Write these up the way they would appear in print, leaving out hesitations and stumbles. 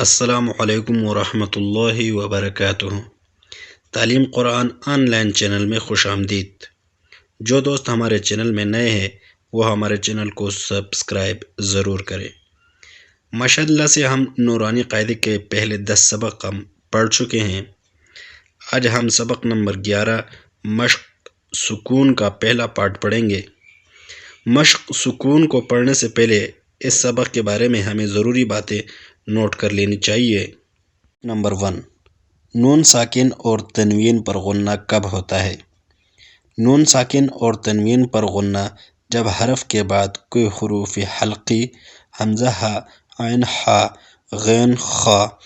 अस्सलामुअलैकुम वरहमतुल्लाहि वबरकातुहू। तालीम कुरान ऑनलाइन चैनल में खुश आमदीद। जो दोस्त हमारे चैनल में नए हैं वो हमारे चैनल को सब्सक्राइब ज़रूर करें। माशाअल्लाह से हम नूरानी क़ायदे के पहले 10 सबक हम पढ़ चुके हैं। आज हम सबक नंबर 11 मश्क सुकून का पहला पार्ट पढ़ेंगे। मश्क सुकून को पढ़ने से पहले इस सबक के बारे में हमें ज़रूरी बातें नोट कर लेनी चाहिए। नंबर 1, नून साकिन और तनवीन पर गुन्ना कब होता है? नून साकिन और तनवीन पर गुन्ना जब हरफ के बाद कोई हुरूफ हल्की हमज़ा हा, ऐन हा, गैन खा,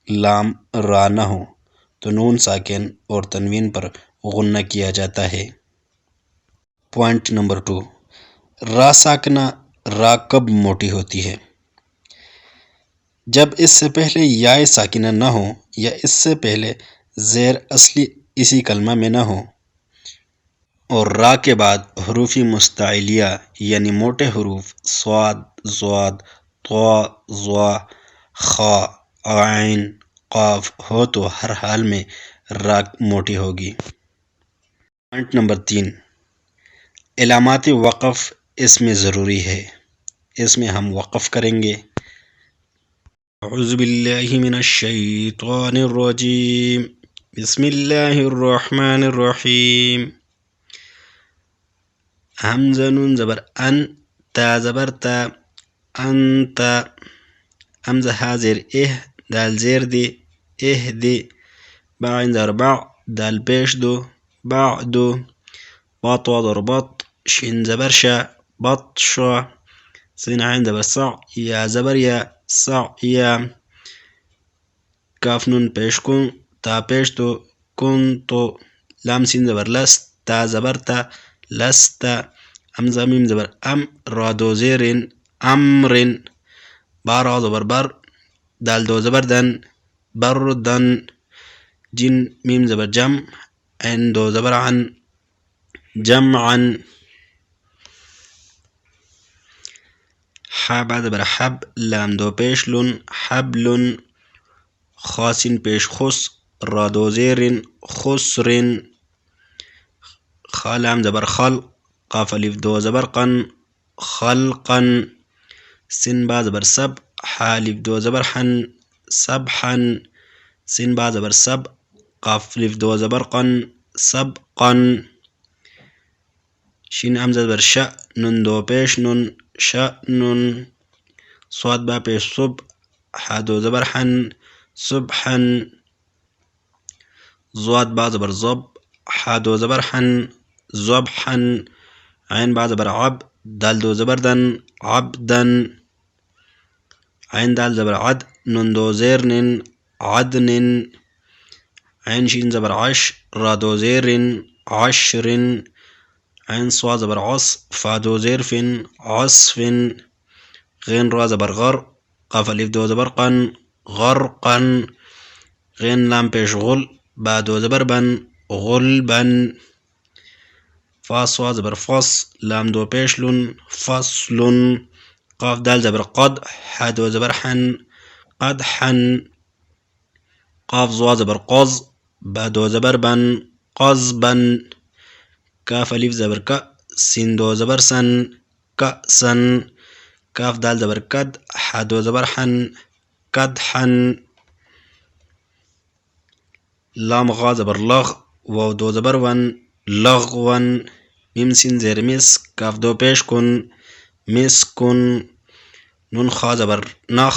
लाम रा न हो तो नून साकिन और तनवीन पर गुन्ना किया जाता है। पॉइंट नंबर 2, रा साकना रा कब मोटी होती है? जब इससे पहले याए साकिना न हो या इससे पहले ज़ेर असली इसी कलमा में न हो और रा के बाद हरूफी मुस्ताइलिया यानी मोटे हरूफ स्वाद, ज़्वाद, त्वा, ज़्वा, खा, आइन, काफ हो तो हर हाल में रा मोटी होगी। पॉइंट नंबर 3, इलामाती वक़फ़ इसमें ज़रूरी है। इसमें हम वक़फ़ करेंगे। औज़ुबिल्लाहि मिनश्शैतानिर्रजीम, बिस्मिल्लाहिर्रहमानिर्रहीम। हमज़ा नून ज़बर अन, ता ज़बर ता, अंता। हमज़ा हा ज़ेर एह, दाल ज़ेर दे, एह दे। बा आइन ज़बर बा, दाल पेश दो, बादो। बा तो ज़बर बत, शिन ज़बर शा, बत्शा। सिन आइन ज़बर सा, या ज़बर या, सा या। काफ नून पेश कुन, ता पेश तो, कुन तो। लाम सिन ज़बर लस, ता ज़बर ता, लस्ता। हमज़ा मीम ज़बर अम, रा दो ज़ेरिन, अमरिन। बा रा ज़बर बर, दाल दो ज़बर दन, बरदन। जिन मीम ज़बर जम, ऐन दो ज़बर अन, जमअन। हा बा ज़बर हब, लाम दो पेश लुन, हबलुन। खासिन पेश खुस, रा दो ज़ेरिन, खुसरिन। खा लाम ज़बर खल, काफ अलिफ दो ज़बर कन, खलकन। सिन बा ज़बर सब, हा अलिफ दो ज़बर हन, सबहन। सिन बा ज़बर सब, काफ अलिफ दो ज़बर कन, सबकन। शिन हमज़ा ज़बर श, नून दो पेश नून, शअनुन। स्वाद बा पेश सुब, हा दो ज़बर हन, सुबहन। ज़्वाद बा ज़बर ज़ब, हा दो ज़बर हन, ज़बहन। ऐन बा ज़बर अब, दाल दो ज़बर दन, अबदन। ऐन दाल ज़बर अद, नून दो ज़ेर निन, अदनिन। ऐन शीन ज़बर अश, रा दो ज़ेरिन, अशरिन। ऐन स्वा ज़बर अस, फा दो ज़ेर फिन, असफिन। गैन रा ज़बर गर, काफ अलिफ दो ज़बर कन, गरकन। गैन लाम पेश गुल, बा दो ज़बर बन, गुलबन। फा स्वा ज़बर फस, लाम दो पेश लुन, फसलुन। काफ दाल ज़बर कद, हा दो ज़बर हन, कदहन। काफ ज़वा ज़बर कज़, बा दो ज़बर बन, कज़बन। काफ अलिफ ज़बर का, सिन दो ज़बर सन, कसन। काफ दाल ज़बर कद, हा दो ज़बर हन, कदहन। लाम गा ज़बर लग, वाव दो ज़बर वन, लगवन। मीम सिन ज़ेर मिस, काफ दो पेश कुन, मिसकुन। नून खा ज़बर नख,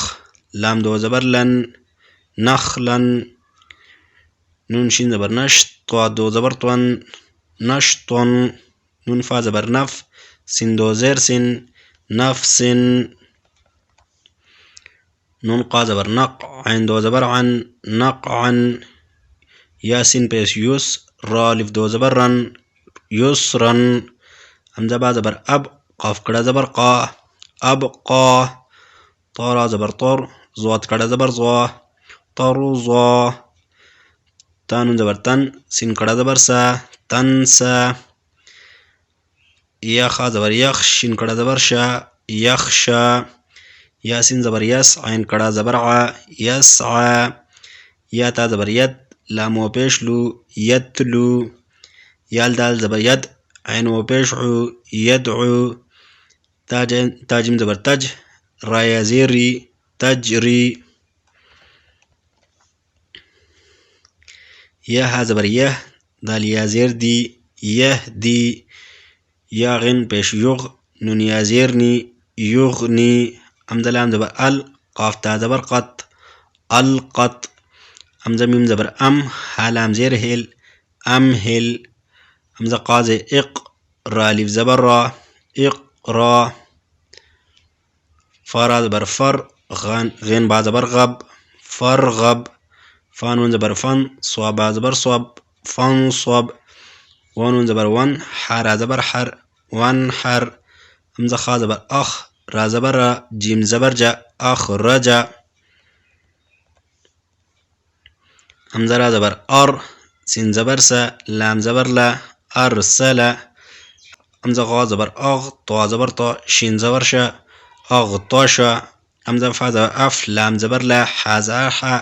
लाम दो ज़बर लन, नखलन। नून शीन ज़बर नश, त्वा दो ज़बर त्वन, नशतुन। नून फा ज़बर नफ, सिन दो ज़ेर सिन, नफसिन। नून क़ा ज़बर नक, ऐन दो ज़बर अन, नक़अन। यासिन पेश युस, रा अलिफ दो ज़बर रन, युसरन। हमज़ा बा ज़बर अब, काफ कड़ा ज़बर क़ा, अब क़ा। तारा ज़बर तर, ज़्वाद कड़ा ज़बर ज़्वा, तरुज़्वा। तानुन ज़बर तन, सिन कड़ा ज़बर सा, तनसा। या खा ज़बर यख, शिन कड़ा ज़बर शा, यखशा। یا سین زبر یس، عین کڑا زبر ع، یسعى. یا تا زبر ید، لام و پیش لو، یتلو. یا دال زبر ید، عین و پیش عو، یدعو. تا جیم زبر تج، را یا زیر ری، تجری. یا ها زبر یه، دال یا زیر دی، یهدی. یا غین پیش یغ، نون یا زیر نی، یغنی. حمزه لام زبر ال، قاف تا زبر قط، القط. حمزه میم زبر ام، ها لام زیر هل، امهل. حمزه قاز اق، را الف زبر را، اقرا. فارا زبر فر، غین با زبر غب، فرغب. فانون زبر فن، صواب با زبر صوب، فانصب. وانون زبر ون، حارا زبر حر، وانحر. حمزه خا زبر اخ، را زبر را، جیم زبر جا، اخرجا. حمزه را زبر ار، سین زبر سا، لام زبر لا، ارسلا. حمزه غا زبر اغ، طا زبر طا، شین زبر شا، اغطشا. حمزه فا زبر اف، لام زبر لا، حا زبر حا،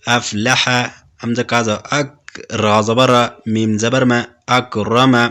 افلحا. حمزه کا زبر اک، را زبر را، میم زبر ما، اکرما.